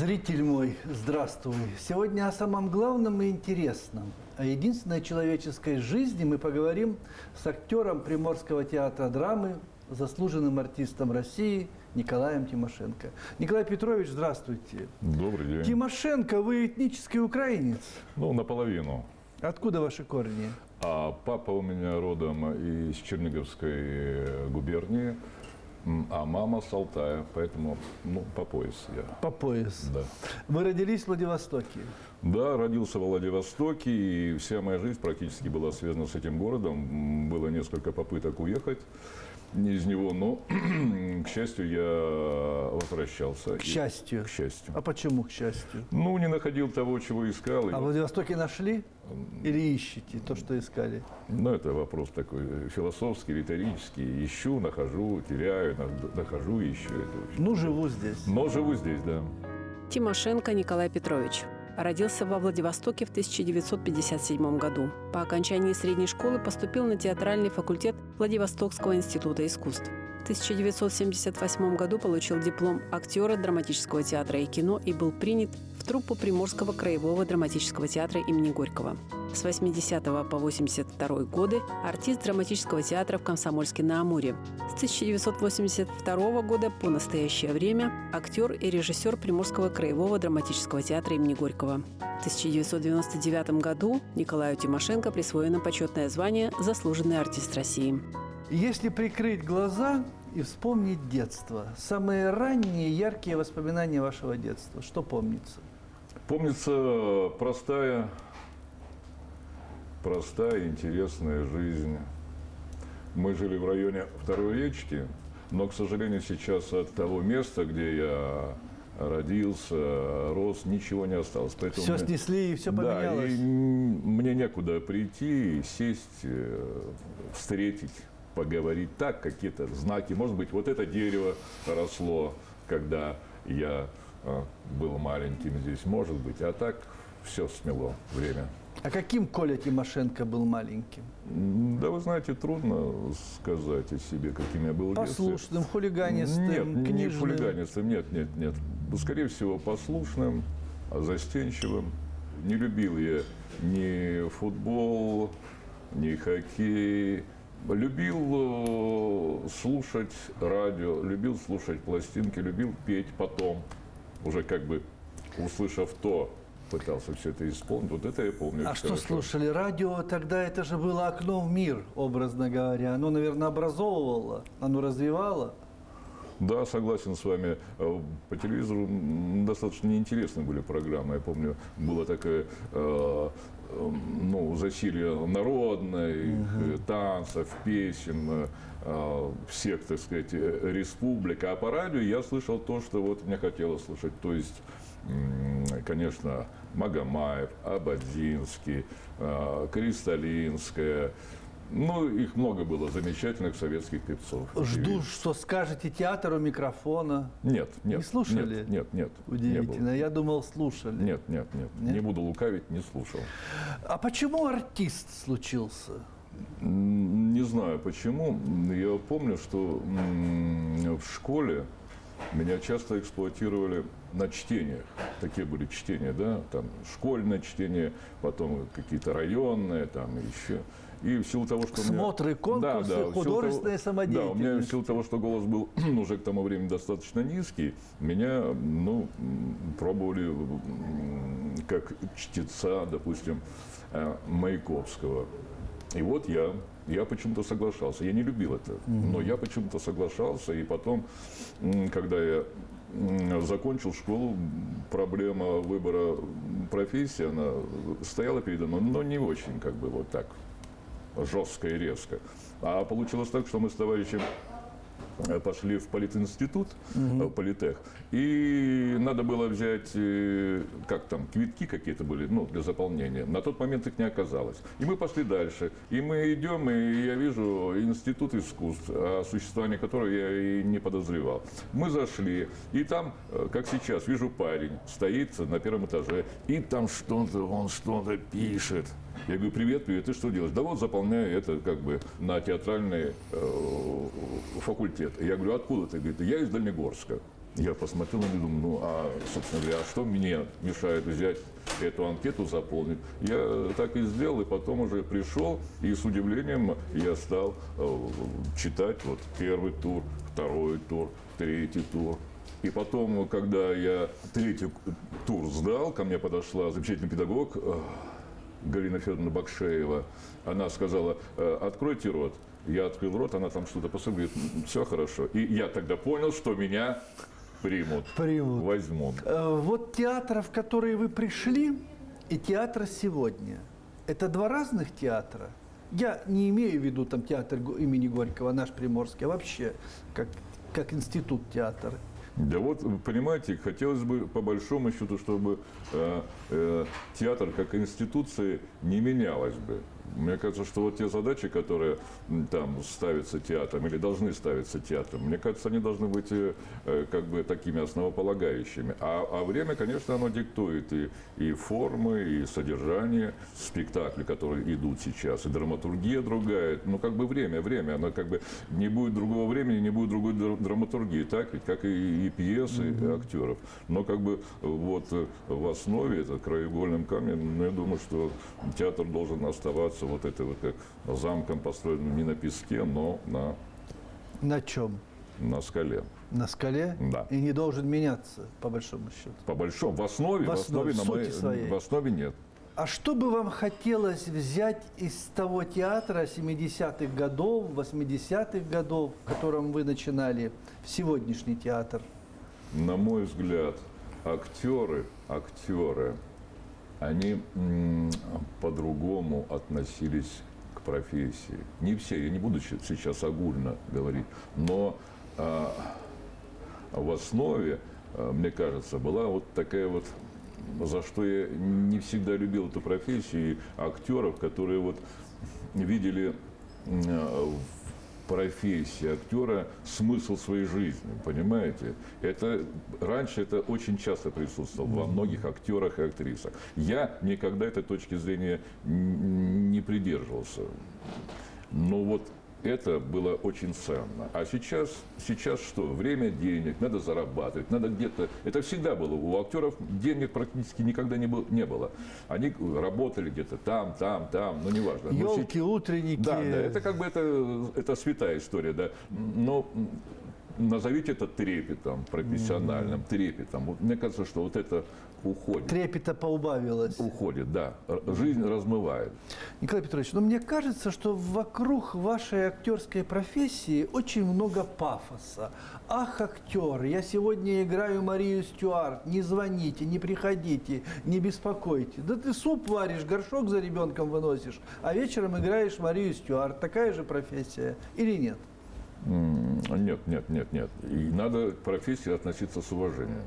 Зритель мой, здравствуй. Сегодня о самом главном и интересном. О единственной человеческой жизни мы поговорим с актером Приморского театра драмы, заслуженным артистом России Николаем Тимошенко. Николай Петрович, здравствуйте. Добрый день. Тимошенко, вы этнический украинец? Ну, наполовину. Откуда ваши корни? А папа у меня родом из Черниговской губернии, а мама с Алтая, поэтому, по пояс я. По пояс. Да. Вы родились в Владивостоке? Да, родился во Владивостоке, и вся моя жизнь практически была связана с этим городом. Было несколько попыток уехать из него, но, к счастью, я возвращался. К счастью? К счастью. А почему к счастью? Ну, не находил того, чего искал. А в Владивостоке нашли? Или ищете то, что искали? Ну, это вопрос такой философский, риторический. Ищу, нахожу, теряю, нахожу, ищу. Ну, живу здесь. Но живу здесь, да. Тимошенко Николай Петрович. Родился во Владивостоке в 1957 году. По окончании средней школы поступил на театральный факультет Владивостокского института искусств. В 1978 году получил диплом актера драматического театра и кино и был принят в труппу Приморского краевого драматического театра имени Горького. С 80 по 82 годы артист драматического театра в Комсомольске-на-Амуре. С 1982 года по настоящее время актер и режиссер Приморского краевого драматического театра имени Горького. В 1999 году Николаю Тимошенко присвоено почетное звание «Заслуженный артист России». Если прикрыть глаза и вспомнить детство, самые ранние яркие воспоминания вашего детства, что помнится? Помнится простая, интересная жизнь. Мы жили в районе Второй речки, но, к сожалению, сейчас от того места, где я родился, рос, ничего не осталось. Поэтому все снесли и все поменялось? Да, и мне некуда прийти, сесть, встретить, поговорить. Так, какие-то знаки. Может быть, вот это дерево росло, когда я был маленьким здесь, может быть. А так все смело время. А каким Коля Тимошенко был маленьким? Да, вы знаете, трудно сказать о себе, каким я был в детстве. Послушным, хулиганистым, Нет, книжным? не хулиганистым, нет. Скорее всего, послушным, застенчивым. Не любил я ни футбол, ни хоккей. Любил слушать радио, любил слушать пластинки, любил петь потом. Уже как бы услышав то, пытался все это исполнить. Вот это я помню. А что слушали? Радио тогда это же было окно в мир, образно говоря. Оно, наверное, образовывало, оно развивало. Да, согласен с вами. По телевизору достаточно неинтересные были программы. Я помню, было такое засилие народных, танцев, песен, всех, так сказать, республик. А по радио я слышал то, что вот мне хотелось слышать. То есть, конечно, Магомаев, Ободзинский, Кристалинская. Их много было замечательных советских певцов. Жду, что скажете театр у микрофона. Нет. Не слушали? Нет. Удивительно. Я думал, слушали. Нет. Не буду лукавить, не слушал. А почему артист случился? Не знаю почему. Я помню, что в школе меня часто эксплуатировали на чтениях. Такие были чтения, да, там школьное чтение, потом какие-то районные, там еще. И в силу того, что смотры, конкурсы, художественная самодеятельность. Да, у меня в силу того, что голос был уже к тому времени достаточно низкий, меня, пробовали как чтеца, допустим, Маяковского. И вот я почему-то соглашался. Я не любил это, но я почему-то соглашался. И потом, когда я закончил школу, проблема выбора профессии, она стояла передо мной, но не очень вот так жестко и резко. А получилось так, что мы с товарищем пошли в политинститут, политех, и надо было взять, квитки какие-то были, для заполнения. На тот момент их не оказалось. И мы пошли дальше. И мы идем, и я вижу институт искусств, о существовании которого я и не подозревал. Мы зашли, и там, как сейчас, вижу парень, стоит на первом этаже, и там он что-то пишет. Я говорю: привет, ты что делаешь? Да вот заполняю это на театральный факультет. Я говорю: откуда ты? Говорит: я из Дальнегорска. Я посмотрел и думаю, ну, а, собственно говоря, а что мне мешает взять эту анкету, заполнить? Я так и сделал, и потом уже пришел, и с удивлением я стал читать вот первый тур, второй тур, третий тур. И потом, когда я третий тур сдал, ко мне подошла замечательный педагог Галина Федоровна Бакшеева. Она сказала, откройте рот. Я открыл рот, она там что-то посмотрела, говорит, все хорошо. И я тогда понял, что меня примут. Возьмут. Вот театр, в который вы пришли, и театр сегодня. Это два разных театра. Я не имею в виду там театр имени Горького, наш Приморский, а вообще как институт театра. Да вот, понимаете, хотелось бы по большому счету, чтобы театр как институция не менялась бы. Мне кажется, что вот те задачи, которые там ставятся театром или должны ставиться театром, мне кажется, они должны быть как бы такими основополагающими. А время, конечно, оно диктует и формы, и содержание спектаклей, которые идут сейчас, и драматургия другая. Ну, как бы время, оно как бы не будет другого времени, не будет другой драматургии, так ведь, как и пьесы, и актеров. Но как бы вот в основе, это краеугольным камнем, я думаю, что театр должен оставаться вот это вот как замком, построенным не на песке, но На чем? на скале. На скале? Да. И не должен меняться, по большому счету. По большому, в основе сути своей. в основе нет. А что бы вам хотелось взять из того театра 70-х годов, 80-х годов, в котором вы начинали, в сегодняшний театр? На мой взгляд, актеры, они по-другому относились к профессии. Не все, я не буду сейчас огульно говорить, но в основе, мне кажется, была вот такая вот, за что я не всегда любил эту профессию, и актеров, которые вот видели в профессии актера смысл своей жизни, понимаете? Раньше это очень часто присутствовало во многих актерах и актрисах. Я никогда этой точки зрения не придерживался. Но вот это было очень ценно. А сейчас что? Время денег, надо зарабатывать, надо где-то... Это всегда было. У актеров денег практически никогда не было. Они работали где-то там, но неважно. Елки, утренники. Да, это как бы это святая история, да. Но назовите это трепетом профессиональным, трепетом. Вот мне кажется, что вот это уходит. Трепета поубавилось. Уходит, да. Жизнь размывает. Николай Петрович, но мне кажется, что вокруг вашей актерской профессии очень много пафоса. Ах, актер, я сегодня играю Марию Стюарт, не звоните, не приходите, не беспокойте. Да ты суп варишь, горшок за ребенком выносишь, а вечером играешь Марию Стюарт. Такая же профессия или нет? Нет. И надо к профессии относиться с уважением.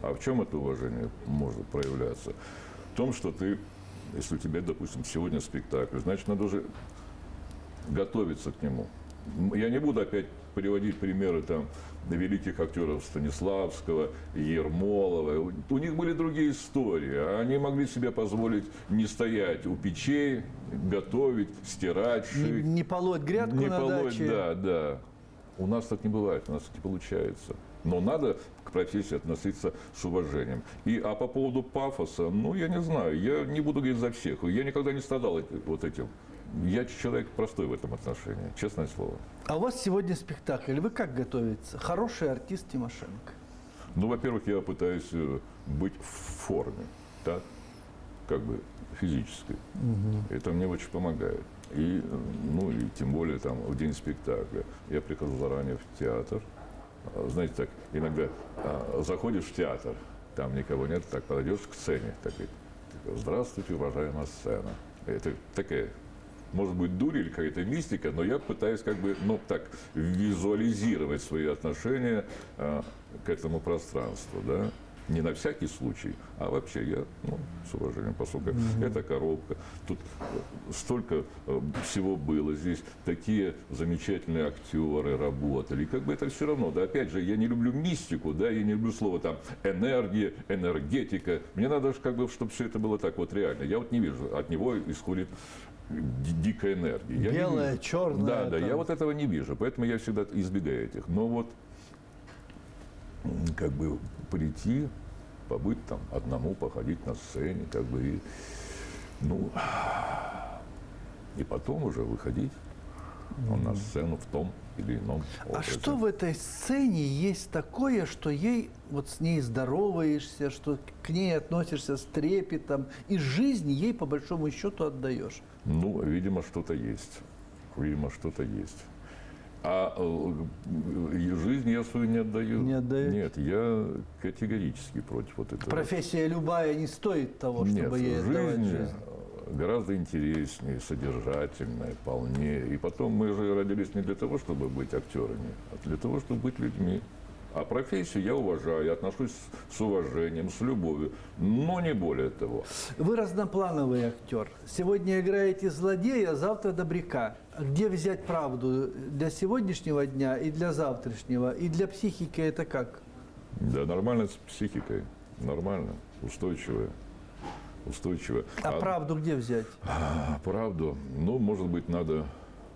А в чем это уважение может проявляться? В том, что ты, если у тебя, допустим, сегодня спектакль, значит, надо уже готовиться к нему. Я не буду опять приводить примеры там великих актеров Станиславского, Ермолова. У них были другие истории. Они могли себе позволить не стоять у печей, готовить, стирать, шить. Не полоть грядку на даче. Да. У нас так не бывает, у нас так не получается. Но надо к профессии относиться с уважением. А по поводу пафоса, я не знаю, я не буду говорить за всех. Я никогда не страдал вот этим. Я человек простой в этом отношении, честное слово. А у вас сегодня спектакль. Вы как готовитесь? Хороший артист Тимошенко. Во-первых, я пытаюсь быть в форме, так, как бы физической. Это мне очень помогает. И тем более там в день спектакля я прихожу заранее в театр. Знаете, так, иногда заходишь в театр, там никого нет, так подойдешь к сцене, такой, здравствуйте, уважаемая сцена. Это такая, может быть, дурь или какая-то мистика, но я пытаюсь как бы, так, визуализировать свои отношения к этому пространству, да. Не на всякий случай, а вообще я, с уважением, поскольку это коробка. Тут столько всего было, здесь такие замечательные актеры работали. И как бы это все равно, да, опять же, я не люблю мистику, да, я не люблю слово там энергия, энергетика. Мне надо, как бы, чтобы все это было так вот реально. Я вот не вижу, от него исходит дикая энергия. Белая, черная. Да, я вот этого не вижу, поэтому я всегда избегаю этих. Но вот как бы прийти, побыть там одному, походить на сцене, как бы, и, ну, и потом уже выходить на сцену в том или ином А образе. что в этой сцене есть такое, что ей, вот с ней здороваешься, что к ней относишься с трепетом, и жизнь ей по большому счету отдаешь? Ну, видимо, что-то есть. Видимо, что-то есть. А жизнь я свою не отдаю. Не отдаете? Нет, я категорически против вот этого. Профессия любая не стоит того, Нет, чтобы ей отдавать жизнь жизнь. гораздо интереснее, содержательнее, полнее. И потом мы же родились не для того, чтобы быть актерами, а для того, чтобы быть людьми. А профессию я уважаю, я отношусь с уважением, с любовью, но не более того. Вы разноплановый актер. Сегодня играете злодея, завтра добряка. Где взять правду для сегодняшнего дня и для завтрашнего? И для психики это как? Да, нормально с психикой, нормально, устойчивая. А правду где взять? Правду, ну, может быть, надо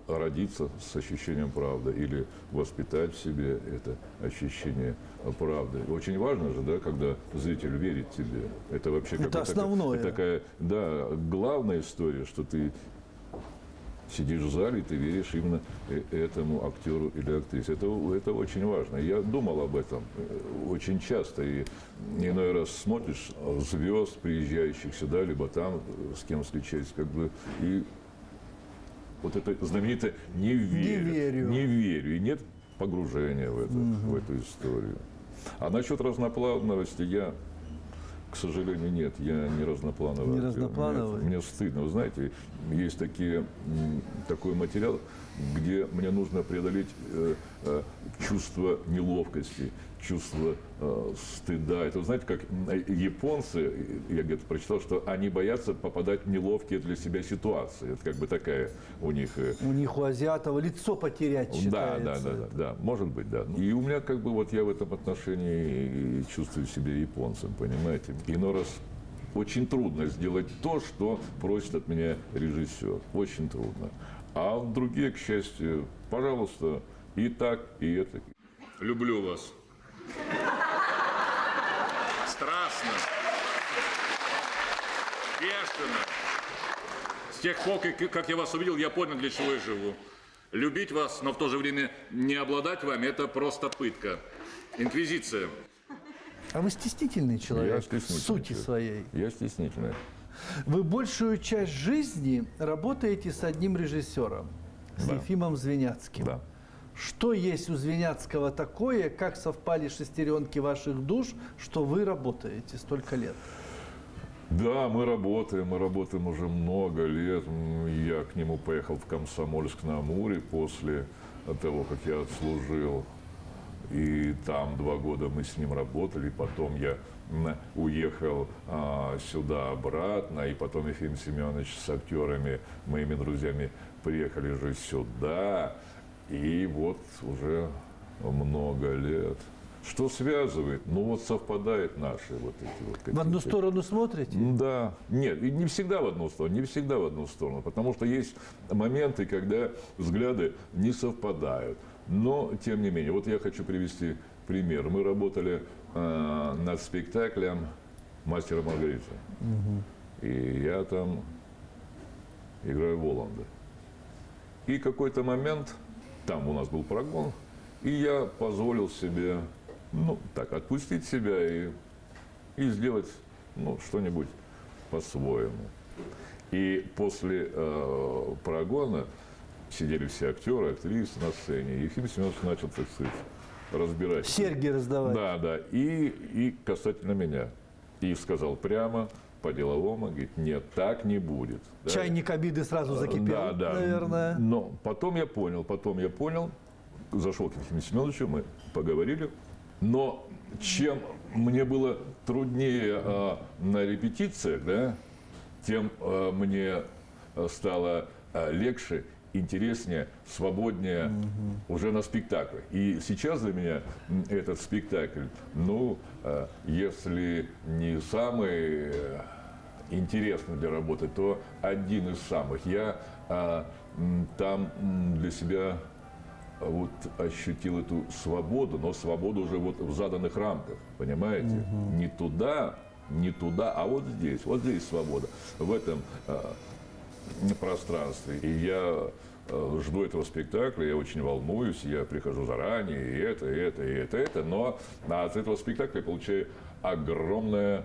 родиться с ощущением правды или воспитать в себе это ощущение правды. Очень важно же, да, когда зритель верит тебе. Это вообще Это основное. такая, да, главная история, что ты сидишь в зале, и ты веришь именно этому актеру или актрисе. Это очень важно. Я думал об этом очень часто. И иной раз смотришь звезд, приезжающих сюда, либо там, с кем встречаешься, как бы, и вот это знаменитое «не верю». Не верю. И нет погружения в эту историю. А насчет разноплановости я, к сожалению, нет. Я не разноплановый. Не актер. разноплановый? Нет, мне стыдно. Вы знаете, есть такой материал, где мне нужно преодолеть чувство неловкости, чувство стыда. Это, знаете, как японцы, я где-то прочитал, что они боятся попадать в неловкие для себя ситуации. Это как бы такая у них... У них, у азиатов, лицо потерять считается. Да, может быть, да. И у меня как бы вот я в этом отношении чувствую себя японцем, понимаете. Иной раз очень трудно сделать то, что просит от меня режиссер. Очень трудно. А другие, к счастью, пожалуйста, и так, и это. Люблю вас. Страстно. Бешено. С тех пор, как я вас увидел, я понял, для чего я живу. Любить вас, но в то же время не обладать вами – это просто пытка. Инквизиция. А вы стеснительный человек Я в стеснительный сути человек. своей. Я стеснительный. Вы большую часть жизни работаете с одним режиссером, с Да. Ефимом Звеняцким. Да. Что есть у Звеняцкого такое, как совпали шестеренки ваших душ, что вы работаете столько лет? Да, мы работаем уже много лет. Я к нему поехал в Комсомольск-на-Амуре после того, как я отслужил. И там 2 года мы с ним работали. Потом я уехал сюда обратно. И потом Ефим Семенович с актерами, моими друзьями, приехали же сюда. И вот уже много лет. Что связывает? Ну вот совпадает наши вот эти вот какие-то. В одну сторону смотрите? Да. Нет, и не всегда в одну сторону, потому что есть моменты, когда взгляды не совпадают. Но, тем не менее, вот я хочу привести пример. Мы работали над спектаклем «Мастер и Маргарита». И я там играю Воланда. И какой-то момент, там у нас был прогон, и я позволил себе, отпустить себя и сделать, что-нибудь по-своему. И после прогона сидели все актеры, актрисы на сцене, и Ефим Семенович начал, так сказать, разбирать. Серьги раздавать. Да. И касательно меня. И сказал прямо, по-деловому, говорит, нет, так не будет. Да? Чайник обиды сразу закипел, наверное. Но потом я понял, зашел к Ефиму Семеновичу, мы поговорили. Но чем мне было труднее на репетициях, да, тем мне стало легче, интереснее, свободнее уже на спектакле. И сейчас для меня этот спектакль, если не самый интересный для работы, то один из самых. Я там для себя вот ощутил эту свободу, но свободу уже вот в заданных рамках, понимаете? Не туда, а вот здесь свобода, в этом пространстве. И я жду этого спектакля, я очень волнуюсь, я прихожу заранее, и это, но от этого спектакля я получаю огромное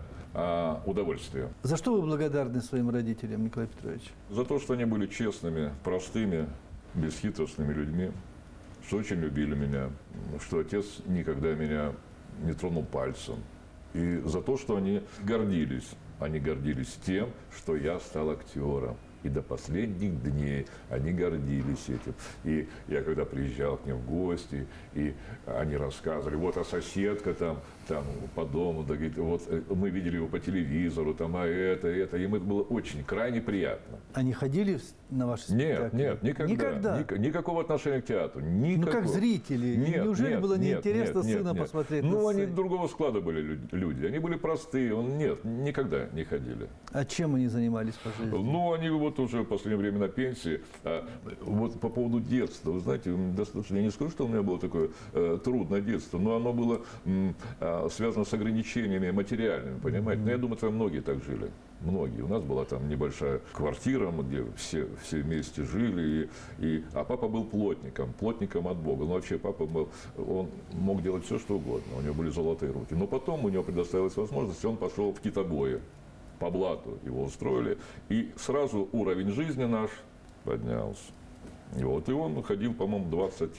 удовольствие. За что вы благодарны своим родителям, Николай Петрович? За то, что они были честными, простыми, бесхитростными людьми, что очень любили меня, что отец никогда меня не тронул пальцем. И за то, что они гордились тем, что я стал актером. И до последних дней они гордились этим. И я когда приезжал к ним в гости, и они рассказывали, вот, а соседка там по дому, да, говорит, вот мы видели его по телевизору, там, а это, им это было очень, крайне приятно. Они ходили на ваши спектакли? Нет, никогда. Никакого отношения к театру. Никакого. Ну, как зрители. Неужели было неинтересно сына посмотреть на Ну, они сцене? другого склада были люди. Они были простые. Нет, никогда не ходили. А чем они занимались по жизни? Ну, они вот уже в последнее время на пенсии. Вот по поводу детства, вы знаете, достаточно, я не скажу, что у меня было такое трудное детство, но оно было связано с ограничениями материальными, понимаете? Но я думаю, там многие так жили. Многие. У нас была там небольшая квартира, где все вместе жили. А папа был плотником от Бога. Ну, вообще папа был, он мог делать все, что угодно. У него были золотые руки. Но потом у него предоставилась возможность, он пошел в китобои. По блату его устроили. И сразу уровень жизни наш поднялся. И он ходил, по-моему, 20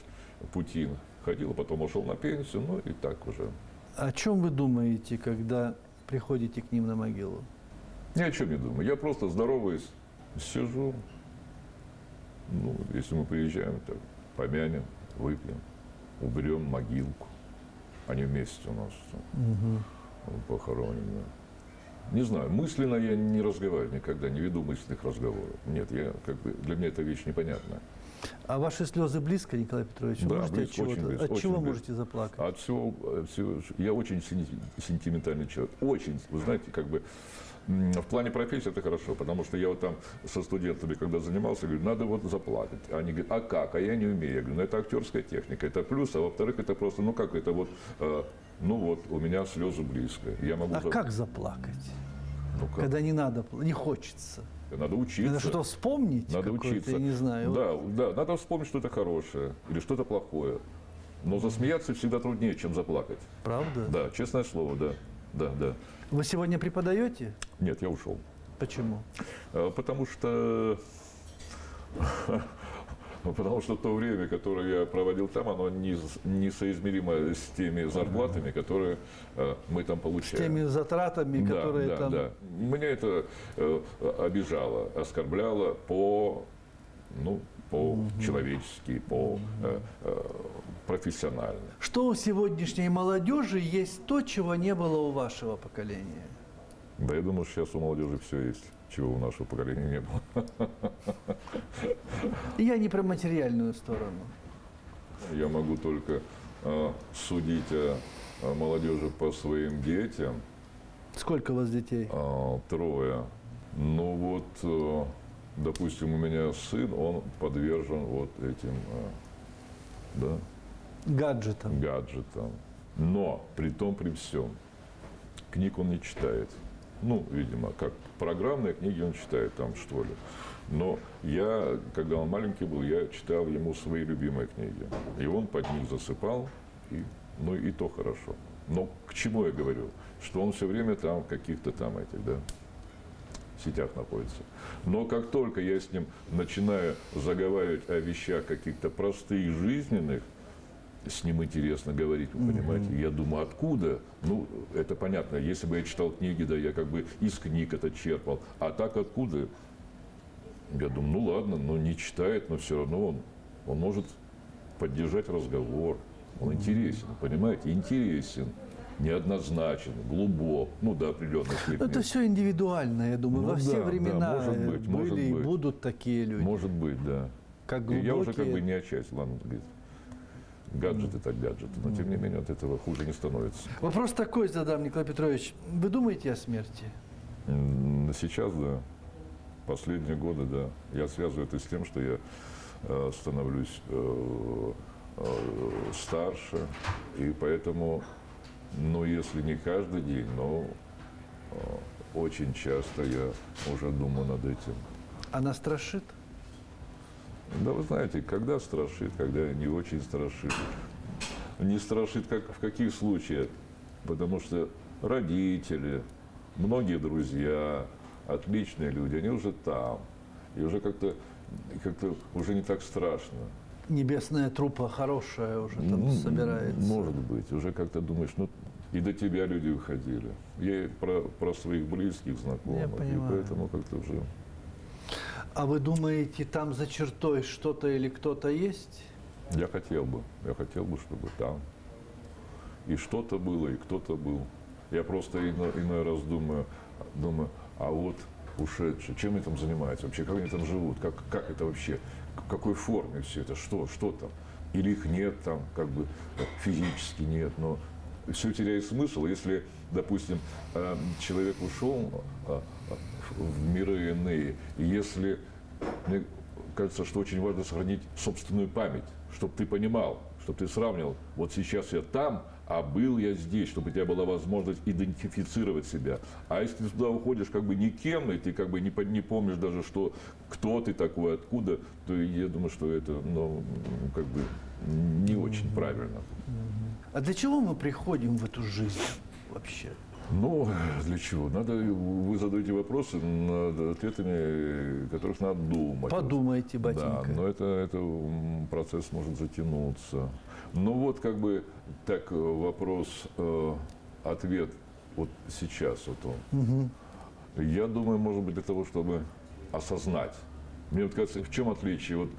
путин. Ходил, а потом ушел на пенсию. Ну, и так уже. О чем вы думаете, когда приходите к ним на могилу? Ни о чем не думаю. Я просто здороваюсь, сижу. Ну, если мы приезжаем, так помянем, выпьем, уберем могилку. Они вместе у нас похоронены. Не знаю, мысленно я не разговариваю никогда, не веду мысленных разговоров. Нет, для меня эта вещь непонятная. А ваши слезы близко, Николай Петрович? Да, можете близко, очень близко. От чего очень можете заплакать? От всего, я очень сентиментальный человек. Очень, вы знаете, в плане профессии это хорошо, потому что я вот там со студентами, когда занимался, говорю, надо вот заплакать. Они говорят, а как? А я не умею. Я говорю, ну это актерская техника, это плюс, а во-вторых, это просто, ну как это вот, ну вот, у меня слезы близко. Я могу как заплакать? Ну, как? Когда не надо, не хочется. Надо учиться. Надо что-то вспомнить. Надо учиться. Я не знаю. Да, надо вспомнить что-то хорошее или что-то плохое. Но засмеяться всегда труднее, чем заплакать. Правда? Да, честное слово, да. Вы сегодня преподаете? Нет, я ушел. Почему? Потому что то время, которое я проводил там, оно несоизмеримо с теми зарплатами, которые мы там получаем. С теми затратами, которые там... Да. Меня это обижало, оскорбляло по-человечески, профессионально. Что у сегодняшней молодежи есть то, чего не было у вашего поколения? Да, я думаю, что сейчас у молодежи все есть, чего у нашего поколения не было. Я не про материальную сторону. Я могу только судить о молодежи по своим детям. Сколько у вас детей? 3. Ну вот, допустим, у меня сын, он подвержен вот этим, Гаджетом. Но при том, при всем, книг он не читает. Ну, видимо, как программные книги он читает там, что ли. Но я, когда он маленький был, я читал ему свои любимые книги. И он под них засыпал, и то хорошо. Но к чему я говорю? Что он все время там в каких-то там сетях находится. Но как только я с ним начинаю заговаривать о вещах каких-то простых, жизненных, с ним интересно говорить, вы понимаете. Я думаю, откуда? Ну, это понятно. Если бы я читал книги, да, я как бы из книг это черпал. А так откуда? Я думаю, ну ладно, не читает, но все равно он может поддержать разговор. Он интересен, понимаете? Интересен, неоднозначен, глубок, до определенных степени. Это все индивидуально, я думаю. Во все времена были и будут такие люди. Может быть, да. Как глубокие... Я уже как бы не отчасти, ладно, говорит. Гаджеты так гаджеты, но тем не менее от этого хуже не становится. Вопрос такой задам, Николай Петрович. Вы думаете о смерти? Сейчас, да. Последние годы, да. Я связываю это с тем, что я становлюсь старше. И поэтому, ну, если не каждый день, но очень часто я уже думаю над этим. Она страшит? Да вы знаете, когда страшит, когда не очень страшит. Не страшит, как в каких случаях? Потому что родители, многие друзья, отличные люди, они уже там. И уже как-то уже не так страшно. Небесная трупа хорошая уже там собирается. Может быть. Уже как-то думаешь, ну, и до тебя люди уходили. Я и про своих близких, знакомых. Я И понимаю. поэтому как-то уже... А вы думаете, там за чертой что-то или кто-то есть? Я хотел бы, чтобы там и что-то было, и кто-то был. Я просто иной раз думаю, а вот ушедшие, чем они там занимаются вообще, как они там живут, как это вообще, в какой форме все это, что там, или их нет там, как бы физически нет, но все теряет смысл, если, допустим, человек ушел в миры иные, и если, мне кажется, что очень важно сохранить собственную память, чтобы ты понимал, чтобы ты сравнивал, вот сейчас я там, а был я здесь, чтобы у тебя была возможность идентифицировать себя. А если ты туда уходишь как бы никем, и ты как бы не помнишь даже, что, кто ты такой, откуда, то я думаю, что это, ну, как бы не очень правильно. А для чего мы приходим в эту жизнь вообще? Ну, для чего? Вы задаете вопросы, над ответами которых надо думать. Подумайте, батенька. Да, но это процесс может затянуться. Ну вот как бы так вопрос, ответ вот сейчас вот он. Я думаю, может быть, для того, чтобы осознать. Мне вот кажется, в чем отличие вот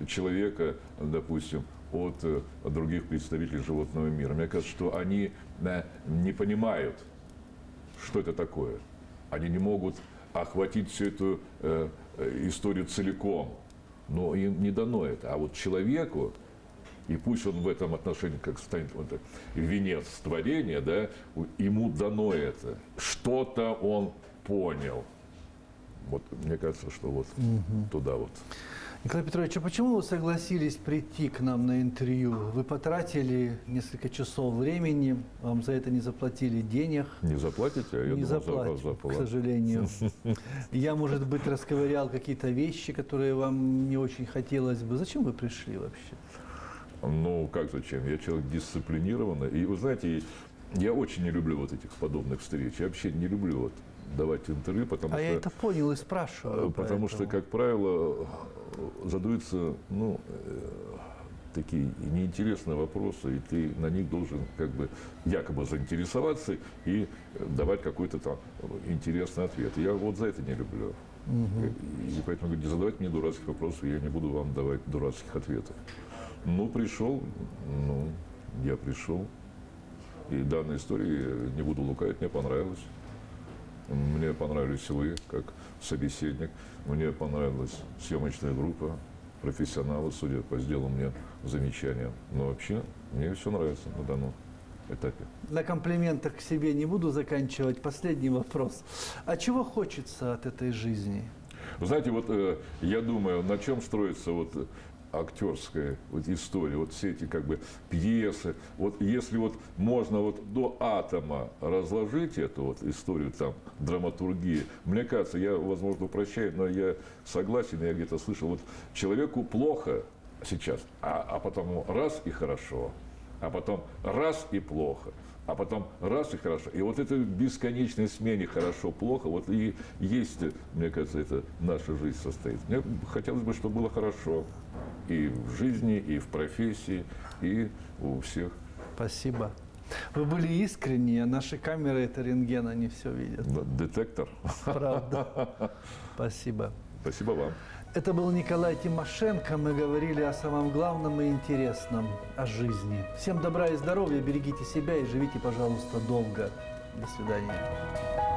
человека, допустим, от других представителей животного мира. Мне кажется, что они не понимают, что это такое. Они не могут охватить всю эту историю целиком. Но им не дано это. А вот человеку, и пусть он в этом отношении как станет вот, венец творения, да, ему дано это. Что-то он понял. Вот мне кажется, что вот туда вот. Николай Петрович, а почему вы согласились прийти к нам на интервью? Вы потратили несколько часов времени, вам за это не заплатили денег. Не заплатите, а я Не думал, заплатим, к заплатите. сожалению. Я, может быть, расковырял какие-то вещи, которые вам не очень хотелось бы. Зачем вы пришли вообще? Ну, как зачем? Я человек дисциплинированный. И вы знаете, я очень не люблю вот этих подобных встреч. Я вообще не люблю вот давать интервью, потому А что... я это понял и спрашиваю. Потому что, как правило, задаются, ну, такие неинтересные вопросы, и ты на них должен как бы якобы заинтересоваться и давать какой-то там интересный ответ. Я вот за это не люблю. И поэтому говорю, не задавайте мне дурацких вопросов, я не буду вам давать дурацких ответов. Ну, пришел, ну, я пришел. И данная история, не буду лукавить, мне понравилась. Мне понравились вы, как собеседник. Мне понравилась съемочная группа, профессионалы, судя по сделанным мне замечаниям. Но вообще, мне все нравится на данном этапе. На комплиментах к себе не буду заканчивать. Последний вопрос. А чего хочется от этой жизни? Вы знаете, вот я думаю, на чем строится вот актерская вот история, вот все эти как бы пьесы. Вот если вот можно вот до атома разложить эту вот историю там драматургии, мне кажется, я, возможно, упрощаю, но я согласен, я где-то слышал, вот человеку плохо сейчас, а потом раз и хорошо, а потом раз и плохо. А потом раз и хорошо. И вот это бесконечной смене хорошо-плохо, вот и есть, мне кажется, это наша жизнь состоит. Мне хотелось бы, чтобы было хорошо и в жизни, и в профессии, и у всех. Спасибо. Вы были искренни, а наши камеры это рентген, они все видят. Детектор. Правда. Спасибо. Спасибо вам. Это был Николай Тимошенко. Мы говорили о самом главном и интересном, о жизни. Всем добра и здоровья, берегите себя и живите, пожалуйста, долго. До свидания.